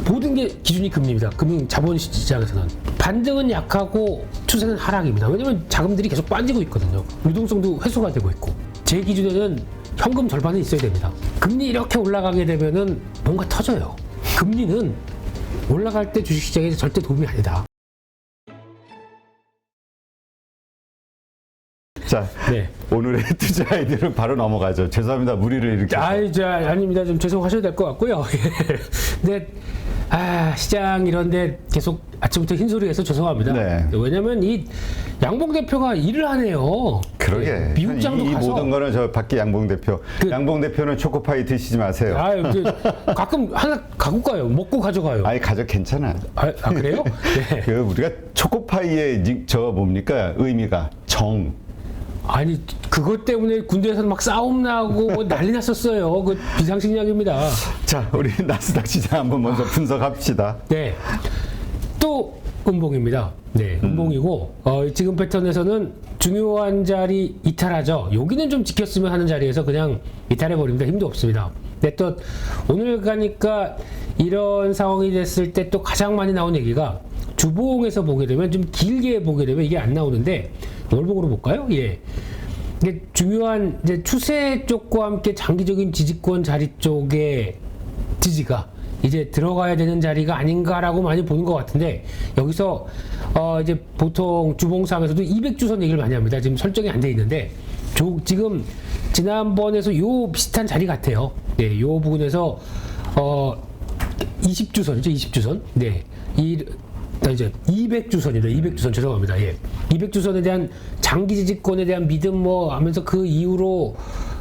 모든 게 기준이 금리입니다. 금융 자본시장에서는 반등은 약하고 추세는 하락입니다. 왜냐면 자금들이 계속 빠지고 있거든요. 유동성도 회수가 되고 있고. 제 기준에는 현금 절반은 있어야 됩니다. 금리 이렇게 올라가게 되면은 뭔가 터져요. 금리는 올라갈 때 주식시장에 절대 도움이 아니다. 자, 네. 오늘의 투자 아이디어는 바로 넘어가죠. 죄송합니다. 무리를 이렇게. 아닙니다. 좀 죄송하셔도 될 것 같고요. 근데 시장 이런데 계속 아침부터 흰소리해서 죄송합니다. 네. 왜냐면 이 양봉 대표가 일을 하네요. 그러게. 네, 미국장도 이 가서 모든 거는 저 밖에 양봉 대표. 양봉 대표는 초코파이 드시지 마세요. 이제 가끔 하나 갖고 가요. 먹고 가져가요. 아니 가져 괜찮아. 그래요? 네. 그 우리가 초코파이의 저 뭡니까 의미가 정. 아니 그것 때문에 군대에서는 막 싸움 나고 뭐 난리 났었어요. 그 비상식량입니다. 자, 우리 나스닥 시장 한번 먼저 분석합시다. 네. 또 음봉입니다. 네, 음봉이고 지금 패턴에서는 중요한 자리 이탈하죠. 여기는 좀 지켰으면 하는 자리에서 그냥 이탈해 버립니다. 힘도 없습니다. 근데 또 오늘 가니까 이런 상황이 됐을 때 또 가장 많이 나온 얘기가 주봉에서 보게 되면 좀 길게 보게 되면 이게 안 나오는데 월봉으로 볼까요? 예. 이게 중요한 이제 추세 쪽과 함께 장기적인 지지권 자리 쪽에 지지가 이제 들어가야 되는 자리가 아닌가라고 많이 보는 것 같은데 여기서 이제 보통 주봉상에서도 200주선 얘기를 많이 합니다. 지금 설정이 안 돼 있는데 지금 지난번에서 요 비슷한 자리 같아요. 네, 요 부분에서 20주선이죠, 20주선. 네, 이제 200주선입니다. 200주선 죄송합니다. 예, 200주선에 대한 장기 지지권에 대한 믿음 뭐 하면서 그 이후로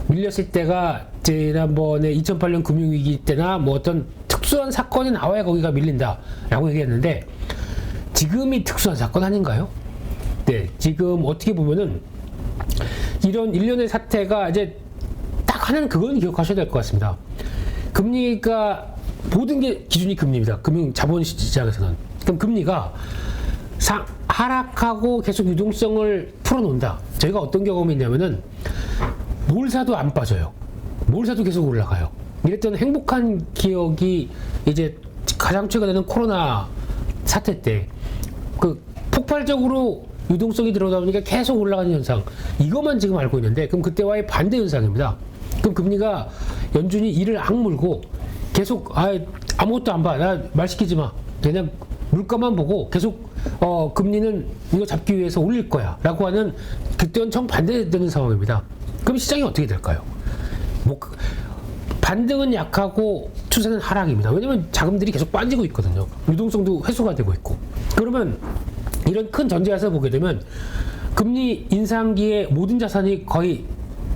밀렸을 때가 지난번에 2008년 금융위기 때나 뭐 어떤 특수한 사건이 나와야 거기가 밀린다라고 얘기했는데 지금이 특수한 사건 아닌가요? 네, 지금 어떻게 보면은 이런 일련의 사태가 이제 딱 하나는 그건 기억하셔야 될 것 같습니다. 금리가 모든 게 기준이 금리입니다. 금융 자본시장에서는. 그럼 금리가 하락하고 계속 유동성을 풀어놓는다. 저희가 어떤 경험이 있냐면은 뭘 사도 안 빠져요. 뭘 사도 계속 올라가요. 이랬던 행복한 기억이 이제 가장 최근에는 코로나 사태 때 그 폭발적으로 유동성이 들어오다 보니까 계속 올라가는 현상, 이것만 지금 알고 있는데 그럼 그때와의 반대 현상입니다. 그럼 금리가 연준이 이를 악물고 계속 아무것도 안 봐. 나 말 시키지 마. 그냥 물가만 보고 계속 금리는 이거 잡기 위해서 올릴 거야 라고 하는 그때는 정반대되는 상황입니다. 그럼 시장이 어떻게 될까요? 반등은 약하고 추세는 하락입니다. 왜냐면 자금들이 계속 빠지고 있거든요. 유동성도 회수가 되고 있고. 그러면 이런 큰 전제에서 보게 되면 금리 인상기에 모든 자산이 거의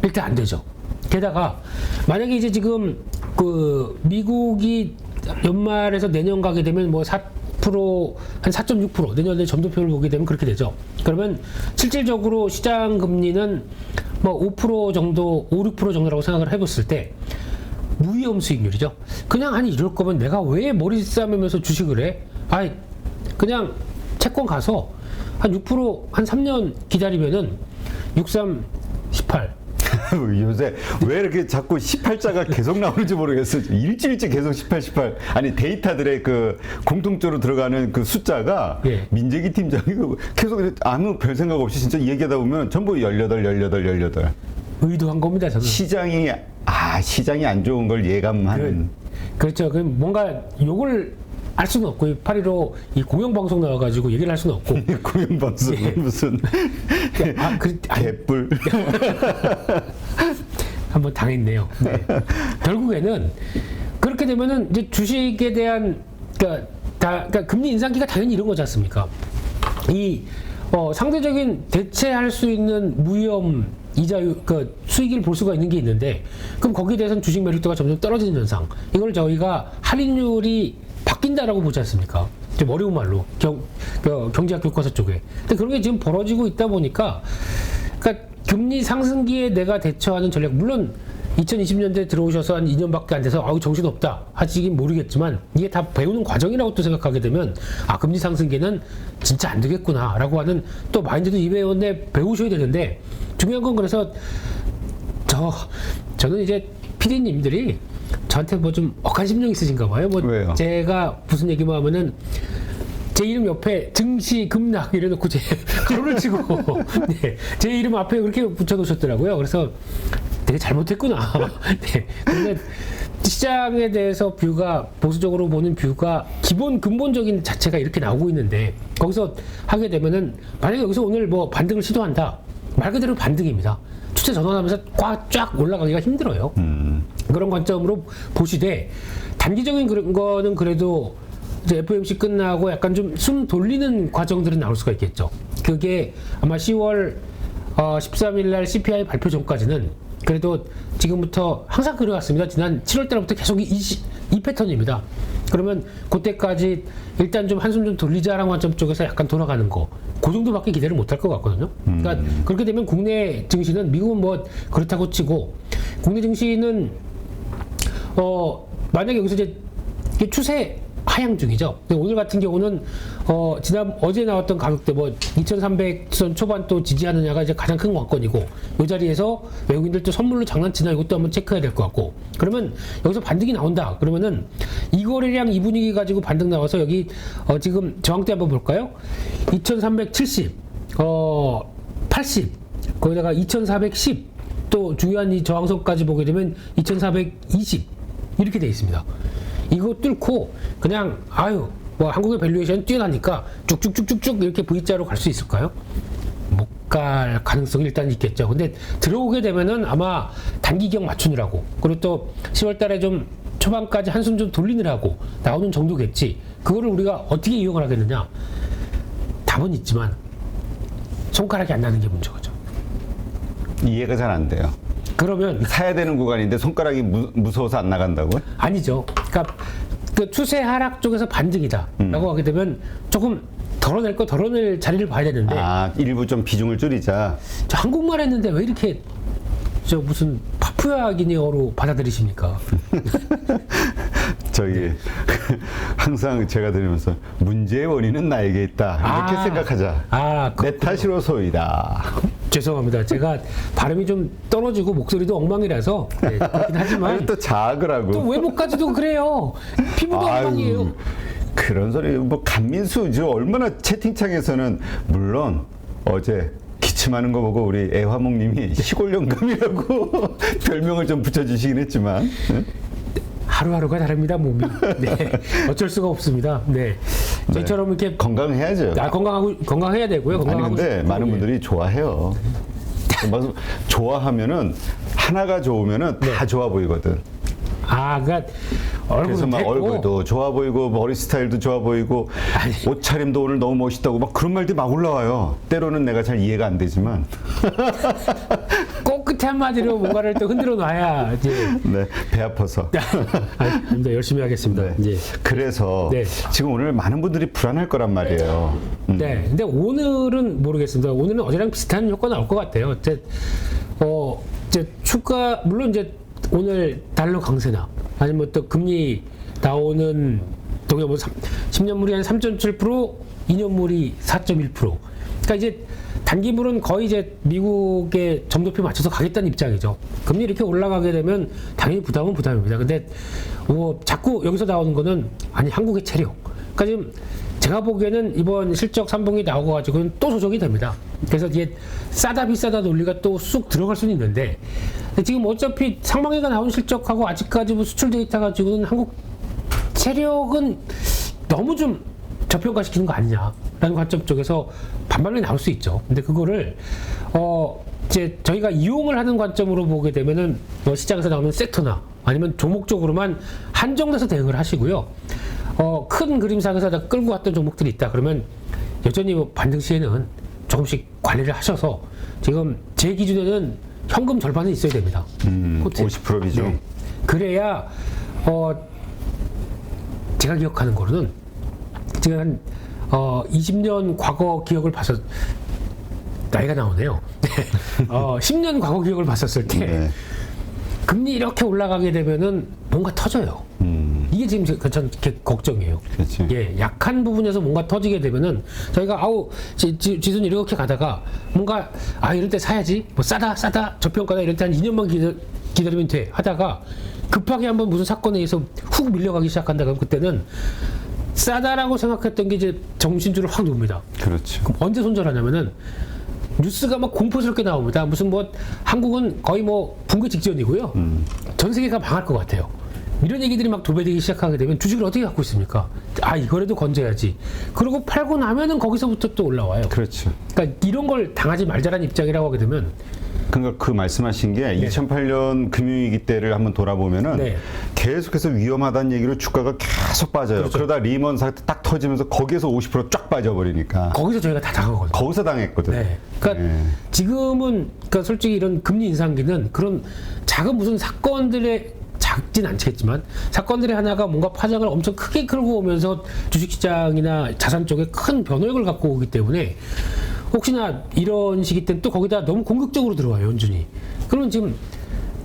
일단 안 되죠. 게다가 만약에 이제 지금 그 미국이 연말에서 내년 가게 되면 뭐 4%, 한 4.6% 내년에 점도표를 보게 되면 그렇게 되죠. 그러면 실질적으로 시장 금리는 뭐 5% 정도, 5, 6% 정도라고 생각을 해봤을 때 무위험 수익률이죠. 그냥 아니 이럴 거면 내가 왜 머리 싸매면서 주식을 해? 그냥 채권 가서 한 6%, 한 3년 기다리면은 63, 18. 요새 왜 이렇게 자꾸 18자가 계속 나오는지 모르겠어요. 일주일째 계속 18. 아니 데이터들의 그 공통적으로 들어가는 그 숫자가 예. 민재기 팀장이 계속 아무 별 생각 없이 진짜 얘기하다 보면 전부 18. 의도한 겁니다, 저는. 시장이 안 좋은 걸 예감하는. 그렇죠. 그럼 뭔가 욕을 할 수는 없고 8.15 이 공영방송 나와가지고 얘기를 할 수는 없고 공영방송 예. 무슨 개뿔 한번 당했네요. 네. 결국에는 그렇게 되면은 이제 주식에 대한 그러니까 금리 인상기가 당연히 이런 거지 않습니까? 이 상대적인 대체할 수 있는 무위험 이자율, 수익을 볼 수가 있는 게 있는데, 그럼 거기에 대해서는 주식 매력도가 점점 떨어지는 현상. 이걸 저희가 할인율이 바뀐다라고 보지 않습니까? 좀 어려운 말로 경제학 교과서 쪽에. 근데 그런 게 지금 벌어지고 있다 보니까, 그러니까 금리 상승기에 내가 대처하는 전략, 물론 2020년대 들어오셔서 한 2년밖에 안 돼서 정신없다 하시긴 모르겠지만 이게 다 배우는 과정이라고 또 생각하게 되면 금리 상승기는 진짜 안 되겠구나 라고 하는 또 마인드도 이외에 배우셔야 되는데, 중요한 건 그래서 저는 이제 PD님들이 저한테 뭐 좀 억한 심정 있으신가 봐요. 뭐 왜요? 제가 무슨 얘기만 하면은 제 이름 옆에 증시 급락 이래놓고 제 가로를 치고 네, 제 이름 앞에 그렇게 붙여놓으셨더라고요. 그래서 되게 잘못했구나. 네. 근데 시장에 대해서 뷰가 보수적으로 보는 뷰가 기본 근본적인 자체가 이렇게 나오고 있는데 거기서 하게 되면은 만약에 여기서 오늘 뭐 반등을 시도한다 말 그대로 반등입니다. 추세 전환하면서 쫙 올라가기가 힘들어요. 그런 관점으로 보시되 단기적인 그런 거는 그래도 이제 FOMC 끝나고 약간 좀 숨 돌리는 과정들은 나올 수가 있겠죠. 그게 아마 10월 13일 날 CPI 발표 전까지는 그래도 지금부터 항상 그래왔습니다. 지난 7월 달부터 계속 이 패턴입니다. 그러면 그때까지 일단 좀 한숨 좀 돌리자라는 관점 쪽에서 약간 돌아가는 거. 그 정도밖에 기대를 못할 것 같거든요. 그러니까 그렇게 되면 국내 증시는 미국은 뭐 그렇다고 치고 국내 증시는 만약에 여기서 이제 이게 추세 하향 중이죠. 오늘 같은 경우는 어제 나왔던 가격대 뭐 2,300선 초반 또 지지하느냐가 이제 가장 큰 관건이고 이 자리에서 외국인들 또 선물로 장난치나 이것도 한번 체크해야 될 것 같고 그러면 여기서 반등이 나온다. 그러면은 이 거래량 이 분위기 가지고 반등 나와서 여기 지금 저항대 한번 볼까요? 2,370, 80, 거기다가 2,410 또 중요한 이 저항선까지 보게 되면 2,420 이렇게 돼 있습니다. 이거 뚫고 그냥 뭐 한국의 밸류에이션 뛰어나니까 쭉쭉쭉쭉쭉 이렇게 V자로 갈 수 있을까요? 못 갈 가능성이 일단 있겠죠. 근데 들어오게 되면은 아마 단기 기억 맞추느라고 그리고 또 10월 달에 좀 초반까지 한숨 좀 돌리느라고 나오는 정도겠지. 그거를 우리가 어떻게 이용을 하겠느냐? 답은 있지만 손가락이 안 나는 게 문제죠. 이해가 잘 안 돼요. 그러면 사야 되는 구간인데 손가락이 무서워서 안 나간다고요? 아니죠. 그러니까 그 추세 하락 쪽에서 반등이다라고 하게 되면 조금 덜어낼 자리를 봐야 되는데 일부 좀 비중을 줄이자. 저 한국말 했는데 왜 이렇게 저 무슨 파푸아기니어로 받아들이십니까? 저기 항상 제가 들으면서 문제의 원인은 나에게 있다 이렇게 생각하자. 내 탓이로소이다. 죄송합니다. 제가 발음이 좀 떨어지고 목소리도 엉망이라서 네, 그렇긴 하지만 아니, 또 자학을 또 하고 외모까지도 그래요. 피부도 엉망이에요. 그런 소리 뭐 간민수죠. 얼마나 채팅창에서는 물론 어제 기침하는 거 보고 우리 애화목님이 시골 영감이라고 별명을 좀 붙여주시긴 했지만 하루하루가 다릅니다 몸이. 네, 어쩔 수가 없습니다. 네, 저희처럼 이렇게 건강해야죠. 건강해야 되고요. 아니 근데 많은 분들이 좋아해요. 맞아, 좋아하면은 하나가 좋으면은 다 좋아 보이거든. 그러니까 그래서 막 얼굴도 좋아 보이고 머리 스타일도 좋아 보이고 옷차림도 오늘 너무 멋있다고 막 그런 말들이 막 올라와요. 때로는 내가 잘 이해가 안 되지만 꼭 끝에 한마디로 뭔가를 또 흔들어 놔야 이제 네, 배 아파서. 네, 열심히 하겠습니다. 네. 이제. 그래서 네. 지금 오늘 많은 분들이 불안할 거란 말이에요. 네, 근데 오늘은 모르겠습니다. 오늘은 어제랑 비슷한 효과 나올 것 같아요. 이제 추가 물론 이제 오늘 달러 강세나 아니면 또 금리 나오는 또 뭐 10년물이 한 3.7%, 2년물이 4.1%. 그러니까 이제 단기물은 거의 이제 미국의 점도표 맞춰서 가겠다는 입장이죠. 금리 이렇게 올라가게 되면 당연히 부담은 부담입니다. 근데 뭐 자꾸 여기서 나오는 거는 한국의 체력. 그러니까 지금 제가 보기에는 이번 실적 3분기 나오고 가지고는 또 조정이 됩니다. 그래서 이게 싸다 비싸다 논리가 또 쑥 들어갈 수는 있는데 지금 어차피 상반기가 나온 실적하고 아직까지 뭐 수출 데이터 가지고는 한국 체력은 너무 좀 저평가시키는 거 아니냐라는 관점 쪽에서 반발이 나올 수 있죠. 근데 그거를 이제 저희가 이용을 하는 관점으로 보게 되면은 시장에서 나오는 섹터나 아니면 종목적으로만 한정돼서 대응을 하시고요. 큰 그림상에서 다 끌고 왔던 종목들이 있다. 그러면 여전히 반등 시에는 조금씩 관리를 하셔서 지금 제 기준에는 현금 절반은 있어야 됩니다. 50%이죠. 네. 그래야 제가 기억하는 거로는 지금 한 20년 과거 기억을 봐서 나이가 나오네요. 10년 과거 기억을 봤었을 때 네. 금리 이렇게 올라가게 되면은 뭔가 터져요. 이게 지금 전 걱정이에요. 그렇지. 예, 약한 부분에서 뭔가 터지게 되면은 저희가 지수는 이렇게 가다가 뭔가 이럴 때 사야지 뭐 싸다 저평가다 이럴 때 한 2년만 기다리면 돼 하다가 급하게 한번 무슨 사건에 의해서 훅 밀려가기 시작한다 그러면 그때는 싸다라고 생각했던 게 이제 정신줄을 확 놓습니다. 그렇죠. 그럼 언제 손절하냐면은 뉴스가 막 공포스럽게 나옵니다. 무슨 뭐 한국은 거의 뭐 붕괴 직전이고요. 전 세계가 망할 것 같아요. 이런 얘기들이 막 도배되기 시작하게 되면 주식을 어떻게 갖고 있습니까? 아, 이거라도 건져야지. 그러고 팔고 나면은 거기서부터 또 올라와요. 그렇죠. 그러니까 이런 걸 당하지 말자라는 입장이라고 하게 되면 그러니까 그 말씀하신 게 2008년 금융위기 때를 한번 돌아보면은 네. 계속해서 위험하다는 얘기로 주가가 계속 빠져요. 그렇죠. 그러다 리먼 사태 딱 터지면서 거기에서 50%쫙 빠져버리니까 거기서 저희가 다 당하거든요. 거기서 당했거든. 네. 그러니까 네. 지금은 그러니까 솔직히 이런 금리 인상기는 그런 작은 무슨 사건들의 작진 않겠지만 사건들의 하나가 뭔가 파장을 엄청 크게 끌고 오면서 주식시장이나 자산 쪽에 큰 변화력을 갖고 오기 때문에 혹시나 이런 시기 때는 또 거기다 너무 공격적으로 들어와요, 연준이. 그러면 지금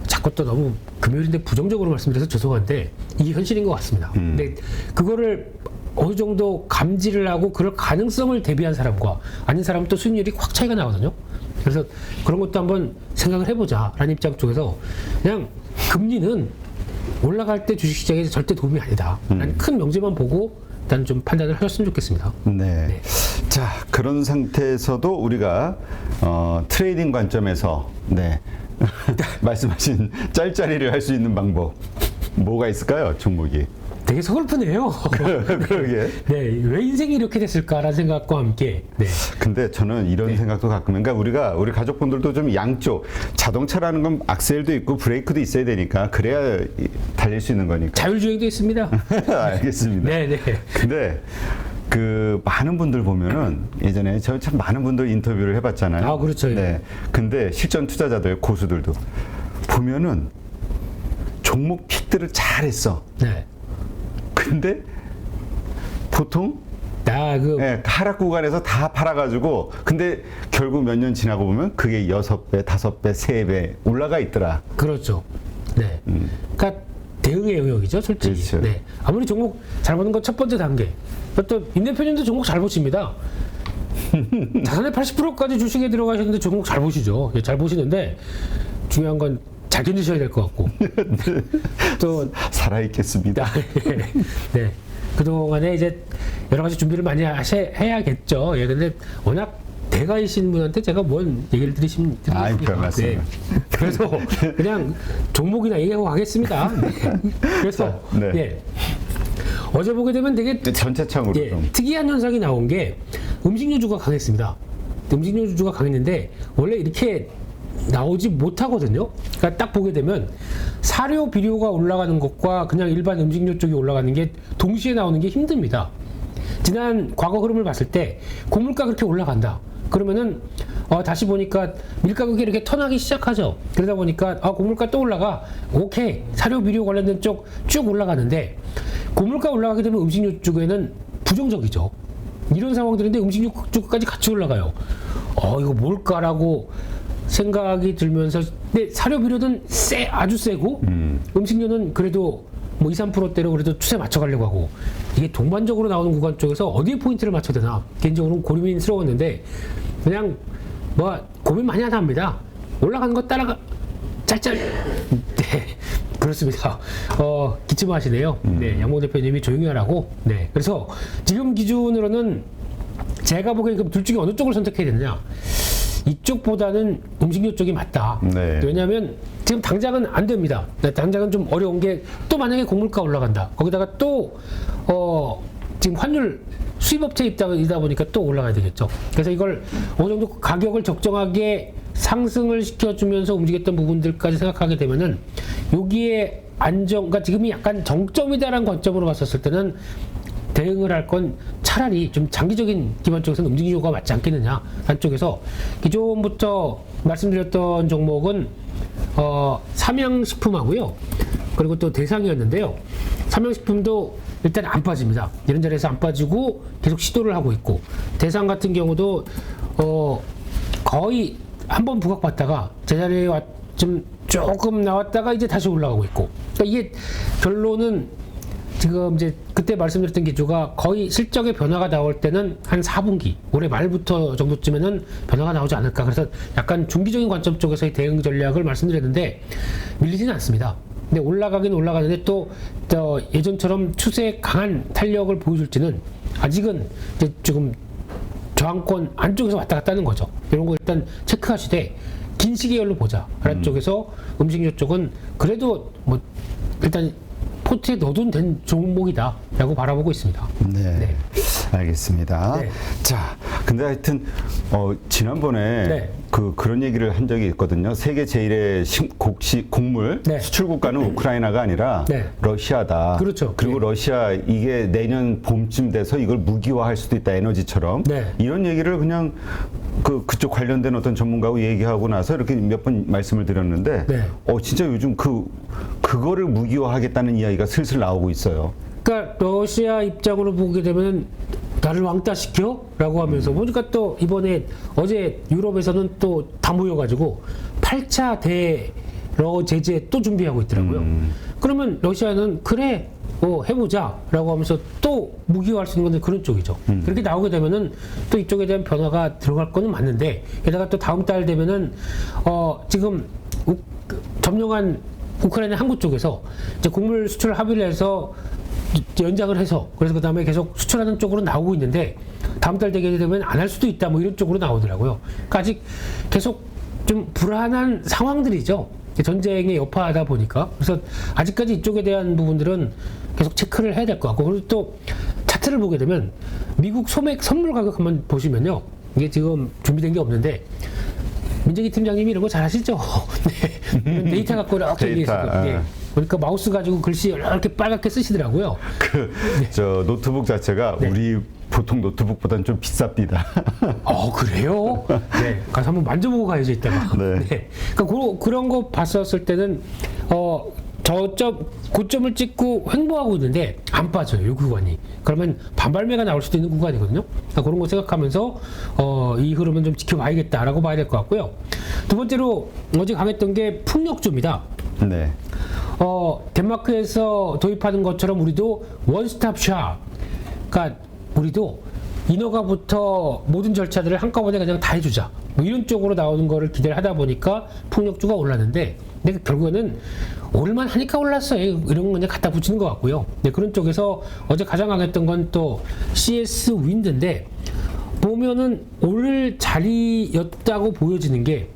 자꾸 또 너무 금요일인데 부정적으로 말씀드려서 죄송한데 이게 현실인 것 같습니다. 근데 그거를 어느 정도 감지를 하고 그럴 가능성을 대비한 사람과 아닌 사람은 또 수익률이 확 차이가 나거든요. 그래서 그런 것도 한번 생각을 해보자라는 입장 쪽에서 그냥 금리는 올라갈 때 주식시장에 절대 도움이 아니다. 라는 큰 명제만 보고 일단 좀 판단을 하셨으면 좋겠습니다. 네. 자, 그런 상태에서도 우리가 트레이딩 관점에서 네. 말씀하신 짤짤이를 할 수 있는 방법 뭐가 있을까요, 종목이? 되게 서글프네요. 그러게. 네, 왜 인생이 이렇게 됐을까라는 생각과 함께. 네. 근데 저는 이런 생각도 가끔, 그러니까 우리 가족분들도 좀 양쪽, 자동차라는 건 악셀도 있고 브레이크도 있어야 되니까 그래야 달릴 수 있는 거니까. 자율주행도 있습니다. 알겠습니다. 네, 네. 근데 그 많은 분들 보면은 예전에 저 참 많은 분들 인터뷰를 해봤잖아요. 아, 그렇죠. 네. 근데 실전 투자자들 고수들도 보면은 종목 픽들을 잘했어. 네. 근데 보통 네, 하락 구간에서 다 팔아가지고 근데 결국 몇 년 지나고 보면 그게 6배, 5배, 3배 올라가 있더라. 그렇죠. 네. 그러니까 대응의 영역이죠, 솔직히. 그렇죠. 네. 아무리 종목 잘 보는 건 첫 번째 단계. 또 임 대표님도 종목 잘 보십니다. 자산의 80%까지 주식에 들어가시는데 종목 잘 보시죠. 예, 잘 보시는데 중요한 건 잘 견디셔야 될 것 같고. 또 살아있겠습니다. 네. 그동안에 이제 여러 가지 준비를 많이 해야겠죠. 예, 근데 워낙 대가이신 분한테 제가 뭔 얘기를 드리십니까? 아이, 별 말씀을. 그래서 그냥 종목이나 얘기하고 가겠습니다. 네. 그래서 네. 예. 어제 보게 되면 되게 전체창으로 예, 좀. 특이한 현상이 나온 게 음식료주가 강했습니다. 음식료주가 강했는데 원래 이렇게 나오지 못하거든요. 그러니까 딱 보게 되면 사료, 비료가 올라가는 것과 그냥 일반 음식료 쪽이 올라가는 게 동시에 나오는 게 힘듭니다. 지난 과거 흐름을 봤을 때 곡물가 그렇게 올라간다. 그러면은 다시 보니까 밀가격이 이렇게 턴하기 시작하죠. 그러다 보니까 곡물가 또 올라가. 오케이. 사료, 비료 관련된 쪽 쭉 올라가는데 곡물가 올라가게 되면 음식료 쪽에는 부정적이죠. 이런 상황들인데 음식료 쪽까지 같이 올라가요. 이거 뭘까라고 생각이 들면서 근데 사료 비료는 아주 세고 음식료는 그래도 뭐 2, 3%대로 그래도 추세 맞춰가려고 하고 이게 동반적으로 나오는 구간 쪽에서 어디에 포인트를 맞춰야 되나 개인적으로는 고민스러웠는데 그냥 뭐 고민 많이 하다 합니다. 올라가는 거 따라가 짤짤. 네, 그렇습니다. 기침하시네요. 네, 양모 대표님이 조용히 하라고. 네, 그래서 지금 기준으로는 제가 보기엔 그럼 둘 중에 어느 쪽을 선택해야 되느냐? 이쪽보다는 음식료 쪽이 맞다. 네. 왜냐하면 지금 당장은 안 됩니다. 당장은 좀 어려운 게 또 만약에 곡물가 올라간다. 거기다가 또 지금 환율 수입업체 입장이다 보니까 또 올라가야 되겠죠. 그래서 이걸 어느 정도 가격을 적정하게 상승을 시켜주면서 움직였던 부분들까지 생각하게 되면은 여기에 그러니까 지금이 약간 정점이다라는 관점으로 봤었을 때는 대응을 할 건 차라리 좀 장기적인 기반 쪽에서는 움직이기가 맞지 않겠느냐 한쪽에서 기존부터 말씀드렸던 종목은 삼양식품하고요 그리고 또 대상이었는데요. 삼양식품도 일단 안 빠집니다. 이런 자리에서 안 빠지고 계속 시도를 하고 있고 대상 같은 경우도 거의 한번 부각받다가 제자리에 좀 조금 나왔다가 이제 다시 올라가고 있고 그러니까 이게 결론은 지금 이제 그때 말씀드렸던 기조가 거의 실적의 변화가 나올 때는 한 4분기 올해 말부터 정도쯤에는 변화가 나오지 않을까. 그래서 약간 중기적인 관점 쪽에서의 대응 전략을 말씀드렸는데 밀리지는 않습니다. 근데 올라가긴 올라가는데 또 예전처럼 추세 강한 탄력을 보여줄지는 아직은 이제 지금 저항권 안쪽에서 왔다 갔다 하는 거죠. 이런 거 일단 체크하시되 긴 시계열로 보자. 아래쪽에서 음식료 쪽은 그래도 뭐 일단 포트에 넣어둔 된 종목이다라고 바라보고 있습니다. 네. 네. 알겠습니다. 네. 자, 근데 하여튼 지난번에 네. 그런 얘기를 한 적이 있거든요. 세계 제일의 곡물 네. 수출 국가는 우크라이나가 아니라 네. 러시아다. 그렇죠. 그리고 네. 러시아 이게 내년 봄쯤 돼서 이걸 무기화할 수도 있다. 에너지처럼. 네. 이런 얘기를 그냥 그쪽 관련된 어떤 전문가하고 얘기하고 나서 이렇게 몇 번 말씀을 드렸는데 네. 진짜 요즘 그거를 무기화하겠다는 이야기가 슬슬 나오고 있어요. 그러니까 러시아 입장으로 보게 되면 나를 왕따시켜? 라고 하면서 보니까 또 이번에 어제 유럽에서는 또 다 모여가지고 8차 대러 제재 또 준비하고 있더라고요. 그러면 러시아는 그래 해보자 라고 하면서 또 무기화할 수 있는 건 그런 쪽이죠. 그렇게 나오게 되면은 또 이쪽에 대한 변화가 들어갈 거는 맞는데 게다가 또 다음 달 되면은 지금 점령한 우크라이나 항구 쪽에서 이제 곡물 수출 합의를 해서 연장을 해서 그래서 그 다음에 계속 수출하는 쪽으로 나오고 있는데 다음 달 되게 되면 안 할 수도 있다 뭐 이런 쪽으로 나오더라고요. 그러니까 아직 계속 좀 불안한 상황들이죠. 전쟁의 여파하다 보니까 그래서 아직까지 이쪽에 대한 부분들은 계속 체크를 해야 될 것 같고 그리고 또 차트를 보게 되면 미국 소맥 선물 가격 한번 보시면요 이게 지금 준비된 게 없는데 민정기 팀장님이 이런 거 잘 하시죠? 네. 이런 데이터 갖고 이렇게 얘기했어요. 네. 그러니까 마우스 가지고 글씨 이렇게 빨갛게 쓰시더라고요. 저 노트북 자체가 네. 우리 보통 노트북보다는 좀 비쌉니다. 그래요? 네. 가서 한번 만져보고 가야죠, 이따가. 네. 그러니까 그런 거 봤었을 때는, 고점을 찍고 횡보하고 있는데 안 빠져요, 이 구간이. 그러면 반발매가 나올 수도 있는 구간이거든요. 그러니까 그런 거 생각하면서, 이 흐름은 좀 지켜봐야겠다라고 봐야 될 것 같고요. 두 번째로 어제 강했던 게 풍력주입니다. 네. 덴마크에서 도입하는 것처럼 우리도 원스톱 샵. 그러니까 우리도 인허가부터 모든 절차들을 한꺼번에 그냥 다 해주자. 뭐 이런 쪽으로 나오는 거를 기대를 하다 보니까 풍력주가 올랐는데, 근데 결국에는 오를만 하니까 올랐어요. 이런 거 그냥 갖다 붙이는 것 같고요. 네, 그런 쪽에서 어제 가장 강했던 건 또 CS 윈드인데, 보면은 오를 자리였다고 보여지는 게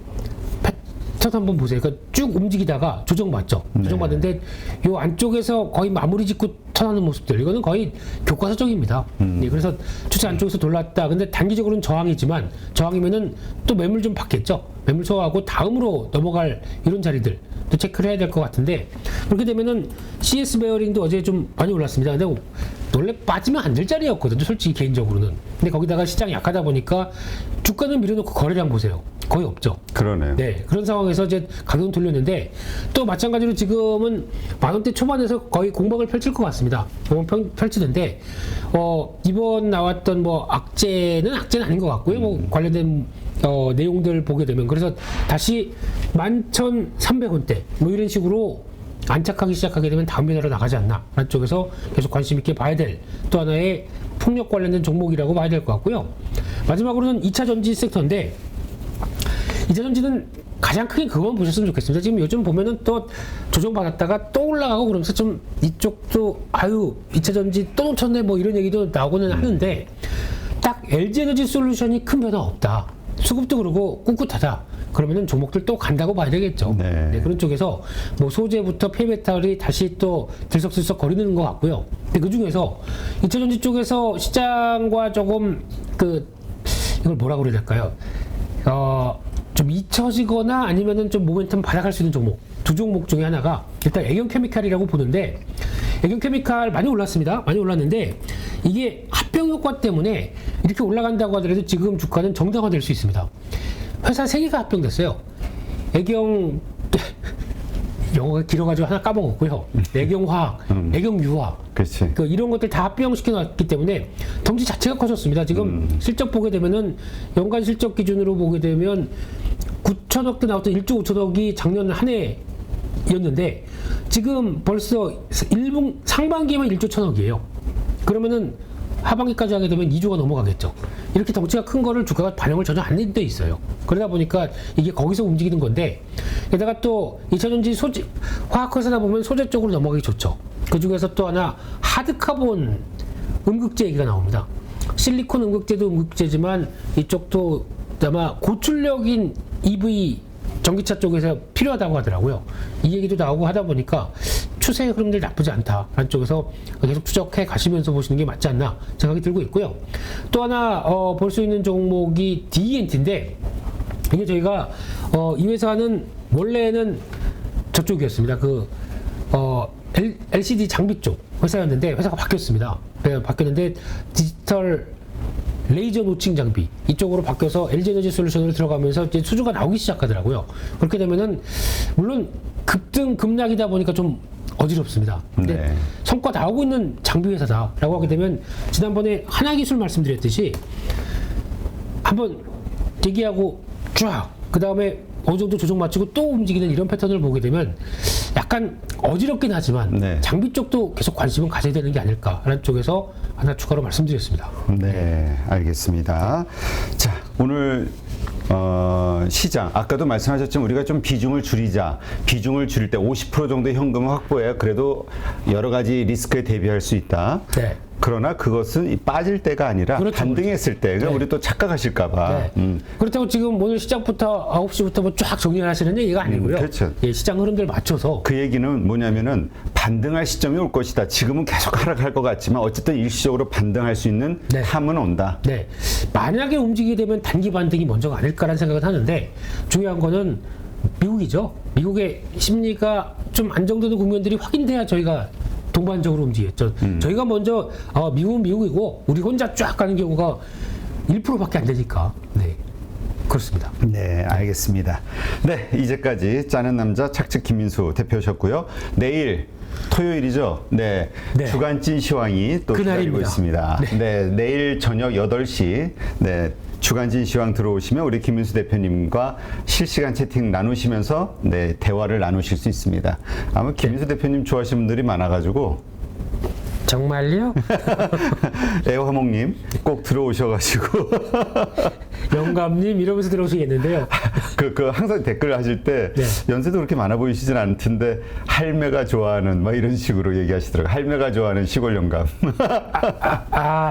패턴 한번 보세요. 그러니까 쭉 움직이다가 조정받죠. 조정받는데 요 안쪽에서 거의 마무리 짓고 쳐나는 모습들 이거는 거의 교과서적입니다. 네, 그래서 추세 안쪽에서 돌았다. 근데 단기적으로는 저항이지만 저항이면은 또 매물 좀 받겠죠. 매물 소화하고 다음으로 넘어갈 이런 자리들 또 체크를 해야 될 것 같은데 그렇게 되면은 CS 베어링도 어제 좀 많이 올랐습니다. 근데 원래 빠지면 안 될 자리였거든요. 솔직히 개인적으로는. 근데 거기다가 시장이 약하다 보니까 주가는 밀어놓고 거래량 보세요. 거의 없죠. 그러네요. 네, 그런 상황에서 이제 가격은 돌렸는데 또 마찬가지로 지금은 만원대 초반에서 거의 공방을 펼칠 것 같습니다. 공방 펼치는데 이번 나왔던 뭐 악재는 아닌 것 같고요. 뭐 관련된 내용들 보게 되면 그래서 다시 11,300원대 뭐 이런 식으로 안착하기 시작하게 되면 다음 변화로 나가지 않나 라는 쪽에서 계속 관심 있게 봐야 될 또 하나의 풍력 관련된 종목이라고 봐야 될 것 같고요. 마지막으로는 2차 전지 섹터인데 2차 전지는 가장 크게 그것만 보셨으면 좋겠습니다. 지금 요즘 보면은 또 조정받았다가 또 올라가고 그러면서 좀 이쪽도 2차 전지 또 놓쳤네 뭐 이런 얘기도 나오고는 하는데 딱 LG에너지 솔루션이 큰 변화 없다. 수급도 그러고 꿋꿋하다. 그러면은 종목들 또 간다고 봐야 되겠죠. 네. 네, 그런 쪽에서 뭐 소재부터 폐메탈이 다시 또 들썩들썩 거리는 것 같고요. 근데 그 중에서 2차 전지 쪽에서 시장과 조금 이걸 뭐라고 그래야 될까요? 좀 잊혀지거나 아니면은 좀 모멘텀 바닥할 수 있는 종목 두 종목 중에 하나가 일단 애경케미칼이라고 보는데 애경케미칼 많이 올랐습니다. 많이 올랐는데 이게 합병 효과 때문에 이렇게 올라간다고 하더라도 지금 주가는 정상화될 수 있습니다. 회사 3개가 합병됐어요. 애경 영어가 길어가지고 하나 까먹었고요. 애경화학, 애경유화. 그렇지. 이런 것들 다 합병시켜 놨기 때문에 덩치 자체가 커졌습니다. 지금 실적 보게 되면은 연간 실적 기준으로 보게 되면 9천억대 나왔던 1조 5천억이 작년 한 해였는데 지금 벌써 1분 상반기에만 1조 1천억이에요. 그러면은 하반기까지 하게 되면 2조가 넘어가겠죠. 이렇게 덩치가 큰 거를 주가가 반영을 전혀 안 돼 있어요. 그러다 보니까 이게 거기서 움직이는 건데, 게다가 또 2차전지 소재, 화학회사다 보면 소재 쪽으로 넘어가기 좋죠. 그 중에서 또 하나 하드카본 음극재 얘기가 나옵니다. 실리콘 음극재도 음극재지만 이쪽도 아마 고출력인 EV 전기차 쪽에서 필요하다고 하더라고요. 이 얘기도 나오고 하다 보니까 추세 흐름들 나쁘지 않다. 쪽에서 계속 추적해 가시면서 보시는 게 맞지 않나 생각이 들고 있고요. 또 하나 볼 수 있는 종목이 DENT인데, 이게 저희가 이 회사는 원래는 저쪽이었습니다. LCD 장비 쪽 회사였는데 회사가 바뀌었습니다. 네, 바뀌었는데 디지털 레이저 노칭 장비 이쪽으로 바뀌어서 LG에너지 솔루션으로 들어가면서 이제 수주가 나오기 시작하더라고요. 그렇게 되면은 물론 급등 급락이다 보니까 좀 어지럽습니다. 근데 네. 성과 나오고 있는 장비 회사다라고 하게 되면 지난번에 하나기술 말씀드렸듯이 한번 대기하고 쫙 그 다음에 어느 정도 조정 마치고 또 움직이는 이런 패턴을 보게 되면 약간 어지럽긴 하지만 네. 장비 쪽도 계속 관심은 가져야 되는 게 아닐까라는 쪽에서 하나 추가로 말씀드렸습니다. 네, 알겠습니다. 자, 오늘 시장 아까도 말씀하셨지만 우리가 좀 비중을 줄이자. 비중을 줄일 때 50% 정도의 현금을 확보해야 그래도 여러 가지 리스크에 대비할 수 있다. 네. 그러나 그것은 빠질 때가 아니라 그렇죠, 반등했을 때, 네. 우리 또 착각하실까봐. 네. 그렇다고 지금 오늘 시장부터 9시부터 뭐 쫙 정리를 하시는 얘기가 아니고요. 그렇죠. 예, 시장 흐름들 맞춰서 그 얘기는 뭐냐면은 반등할 시점이 올 것이다. 지금은 계속 하락할 것 같지만 어쨌든 일시적으로 반등할 수 있는 네. 탐은 온다. 네. 만약에 움직이게 되면 단기 반등이 먼저가 아닐까라는 생각을 하는데, 중요한 거는 미국이죠. 미국의 심리가 좀 안정되는 국면들이 확인돼야 저희가 동반적으로 움직였죠. 저희가 먼저 미국은 미국이고 우리 혼자 쫙 가는 경우가 1%밖에 안 되니까. 네. 그렇습니다. 네, 알겠습니다. 네, 이제까지 짜는 남자 착측 김민수 대표셨고요. 내일 토요일이죠. 네, 네. 주간찐 시황이 또 기다리고 그날입니다. 있습니다. 네, 내일 저녁 8시 네, 주간찐 시황 들어오시면 우리 김민수 대표님과 실시간 채팅 나누시면서 네, 대화를 나누실 수 있습니다. 아마 김민수 대표님 좋아하시는 분들이 많아가지고 정말요? 애화몽님 꼭 들어오셔가지고 영감님 이러면서 들어오시겠는데요. 그 항상 댓글 하실 때 네. 연세도 그렇게 많아 보이시진 않던데 할매가 좋아하는 막 이런 식으로 얘기하시더라고요. 할매가 좋아하는 시골 영감.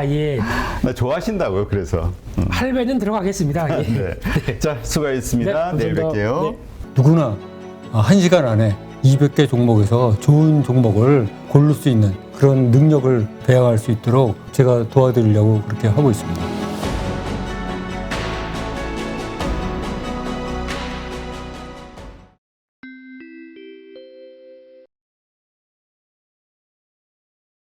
예. 나 좋아하신다고요. 그래서. 할배는 들어가겠습니다. 예. 네. 자, 수고하셨습니다. 네, 내일 감사합니다. 뵐게요. 네. 누구나 1시간 안에 200개 종목에서 좋은 종목을 고를 수 있는 그런 능력을 배양할 수 있도록 제가 도와드리려고 그렇게 하고 있습니다.